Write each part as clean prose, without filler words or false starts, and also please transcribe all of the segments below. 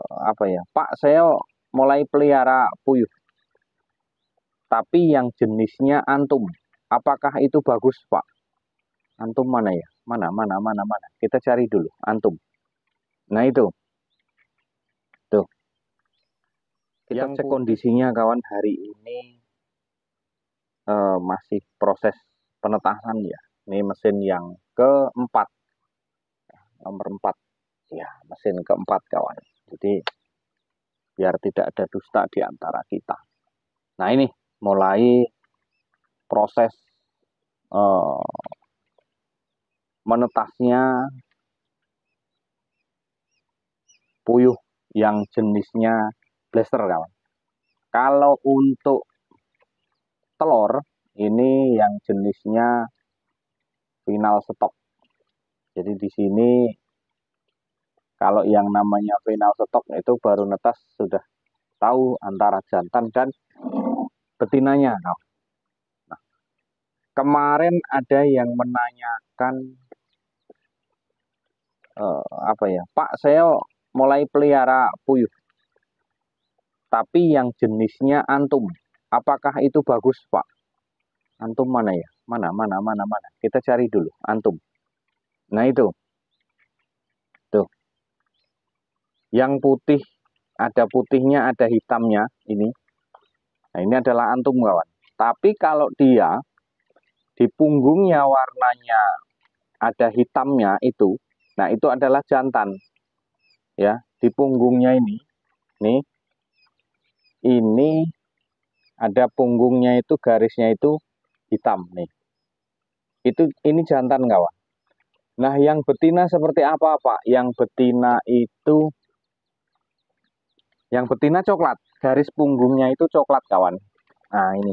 apa ya, Pak, saya mulai pelihara puyuh, tapi yang jenisnya antum. Apakah itu bagus, Pak? Antum mana ya? Mana. Kita cari dulu, antum. Nah itu, tuh. Kita cek kondisinya kawan hari ini masih proses penetasan ya. Ini mesin yang keempat, nomor 4. Ya, mesin keempat kawan. Jadi biar tidak ada dusta di antara kita. Nah ini mulai proses menetasnya puyuh yang jenisnya blaster kawan. Kalau untuk telur ini yang jenisnya final stop. Jadi di sini kalau yang namanya final stop itu baru netas sudah tahu antara jantan dan betinanya. Nah, kemarin ada yang menanyakan apa ya, Pak, saya mulai pelihara puyuh, tapi yang jenisnya antum. Apakah itu bagus, Pak? Antum mana ya? Mana. Kita cari dulu, antum. Nah itu, tuh. Yang putih, ada putihnya, ada hitamnya, ini. Nah ini adalah antum kawan. Tapi kalau dia di punggungnya warnanya ada hitamnya itu, nah itu adalah jantan. Ya, di punggungnya nih, ini ada punggungnya itu garisnya itu hitam nih. Ini jantan kawan. Nah, yang betina seperti apa, Pak? Yang betina coklat. Garis punggungnya itu coklat, kawan. Nah, ini.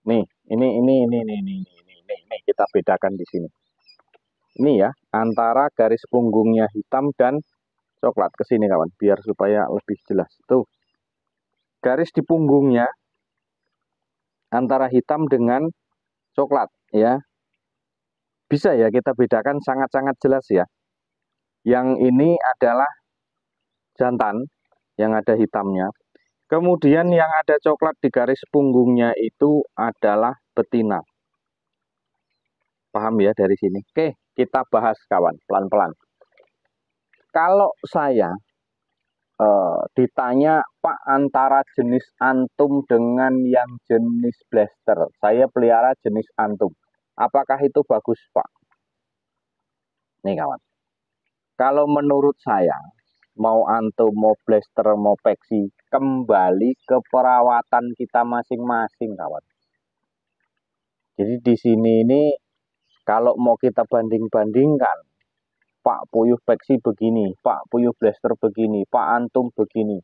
Nih, ini kita bedakan di sini. Ini ya, antara garis punggungnya hitam dan coklat ke sini, kawan, biar supaya lebih jelas. Tuh. Garis di punggungnya antara hitam dengan coklat, ya. Bisa ya kita bedakan sangat-sangat jelas ya. Yang ini adalah jantan yang ada hitamnya. Kemudian yang ada coklat di garis punggungnya itu adalah betina. Paham ya dari sini? Oke, kita bahas kawan, pelan-pelan. Kalau saya ditanya, Pak, antara jenis antum dengan yang jenis blaster, saya pelihara jenis antum. Apakah itu bagus, Pak? Nih kawan. Kalau menurut saya, mau antum, mau blaster, mau peksi, kembali ke perawatan kita masing-masing, kawan. Jadi di sini ini kalau mau kita banding-bandingkan, Pak puyuh peksi begini, Pak puyuh blaster begini, Pak antum begini,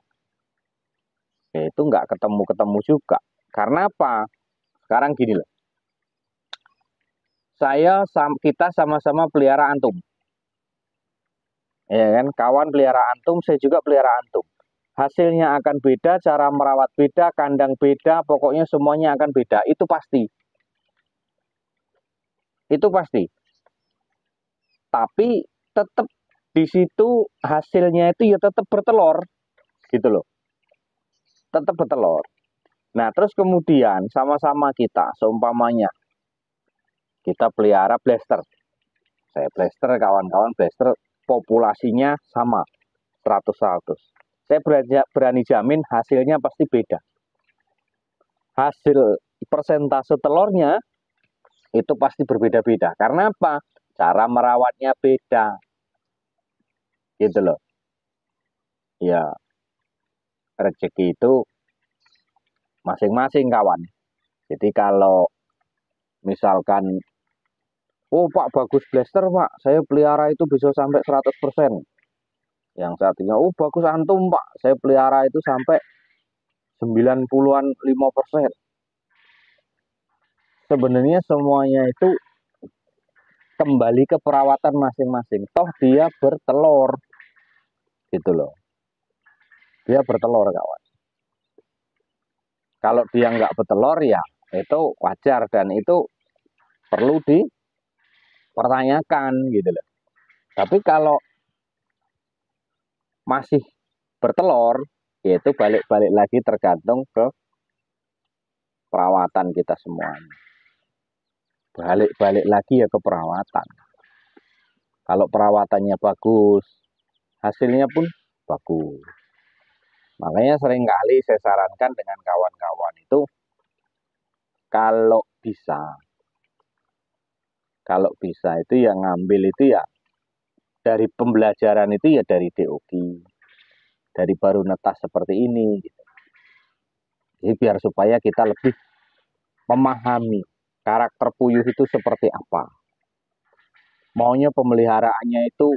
ya itu nggak ketemu-ketemu juga. Karena apa? Sekarang gini loh, kita sama-sama pelihara antum, ya kan? Kawan pelihara antum, saya juga pelihara antum. Hasilnya akan beda, cara merawat beda, kandang beda, pokoknya semuanya akan beda. Itu pasti. Itu pasti. Tapi tetap di situ hasilnya itu ya tetap bertelur, gitu loh. Tetap bertelur. Nah, terus kemudian sama-sama kita, seumpamanya kita pelihara blaster. Saya blaster, kawan-kawan blaster populasinya sama, 100-100. Saya berani jamin hasilnya pasti beda. Hasil persentase telurnya itu pasti berbeda-beda. Karena apa? Cara merawatnya beda. Gitu loh. Ya, rezeki itu masing-masing kawan. Jadi kalau misalkan, oh Pak bagus blaster Pak, saya pelihara itu bisa sampai 100%. Yang satunya, oh bagus antum Pak, saya pelihara itu sampai 90-an 5%. Sebenarnya semuanya itu kembali ke perawatan masing-masing. Toh dia bertelur. Gitu loh. Dia bertelur kawan. Kalau dia nggak bertelur ya itu wajar dan itu perlu dipertanyakan gitu loh. Tapi kalau masih bertelur, yaitu balik-balik lagi tergantung ke perawatan kita semuanya. Balik-balik lagi ya ke perawatan. Kalau perawatannya bagus, hasilnya pun bagus. Makanya seringkali saya sarankan dengan kawan-kawan itu, kalau bisa itu yang ngambil itu ya dari pembelajaran itu ya dari DOG, dari baru netas seperti ini gitu. Jadi biar supaya kita lebih memahami karakter puyuh itu seperti apa, maunya pemeliharaannya itu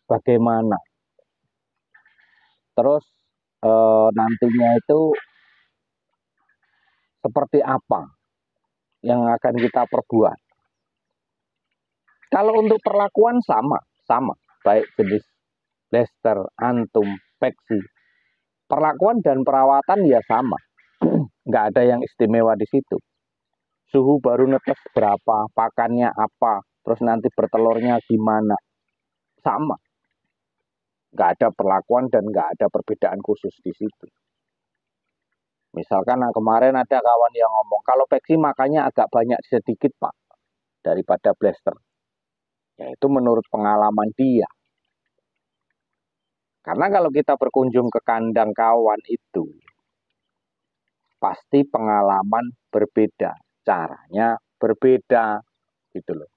bagaimana, terus nantinya itu seperti apa yang akan kita perbuat. Kalau untuk perlakuan sama, baik jenis blaster, antum, peksi, perlakuan dan perawatan ya sama, nggak ada yang istimewa di situ. Suhu baru netes berapa, pakannya apa, terus nanti bertelurnya gimana, sama. Nggak ada perlakuan dan nggak ada perbedaan khusus di situ. Misalkan kemarin ada kawan yang ngomong, kalau peksi makannya agak banyak sedikit Pak, daripada blaster. Ya itu menurut pengalaman dia. Karena kalau kita berkunjung ke kandang kawan itu, pasti pengalaman berbeda, caranya berbeda, gitu loh.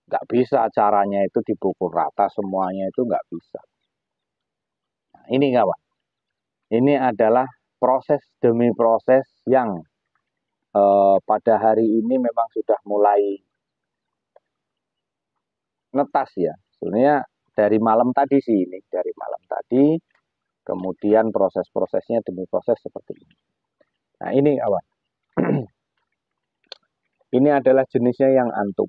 Nggak bisa caranya itu dipukul rata semuanya, itu nggak bisa. Nah, ini kawan, ini adalah proses demi proses yang pada hari ini memang sudah mulai netas ya. Sebenarnya dari malam tadi sih ini, dari malam tadi, kemudian proses-prosesnya demi proses seperti ini. Nah ini kawan, ini adalah jenisnya yang antum,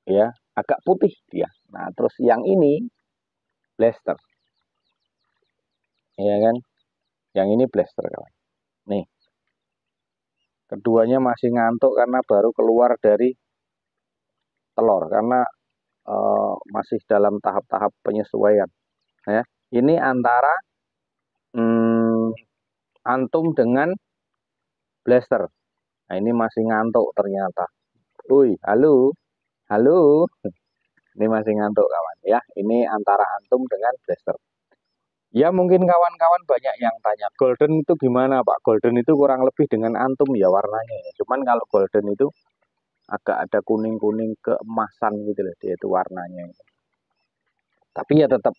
ya agak putih dia. Nah terus yang ini blaster, ya kan? Yang ini blaster kawan. Nih, keduanya masih ngantuk karena baru keluar dari telur, karena masih dalam tahap-tahap penyesuaian. Ya, ini antara antum dengan blaster. Nah ini masih ngantuk ternyata. Woi, halo, halo. Ini masih ngantuk kawan ya. Ini antara antum dengan blaster. Ya mungkin kawan-kawan banyak yang tanya, golden itu gimana Pak? Golden itu kurang lebih dengan antum ya warnanya. Cuman kalau golden itu agak ada kuning-kuning keemasan gitu loh, dia itu warnanya. Tapi ya tetap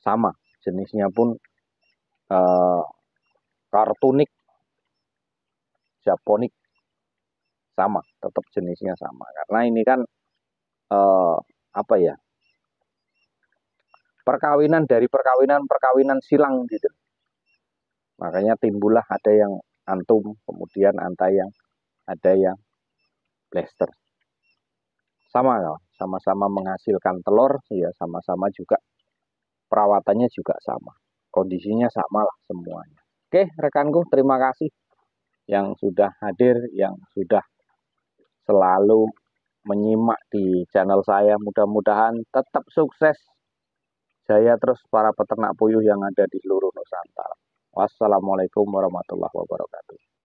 sama, jenisnya pun kartunik, japonik, sama, tetap jenisnya sama. Karena ini kan apa ya? Perkawinan dari perkawinan silang gitu. Makanya timbullah ada yang antum, kemudian ada yang blaster. Sama ya, sama-sama menghasilkan telur, ya sama-sama juga perawatannya juga sama. Kondisinya sama lah semuanya. Oke, rekanku, terima kasih yang sudah hadir, yang sudah selalu menyimak di channel saya. Mudah-mudahan tetap sukses jaya terus para peternak puyuh yang ada di seluruh Nusantara. Wassalamualaikum warahmatullahi wabarakatuh.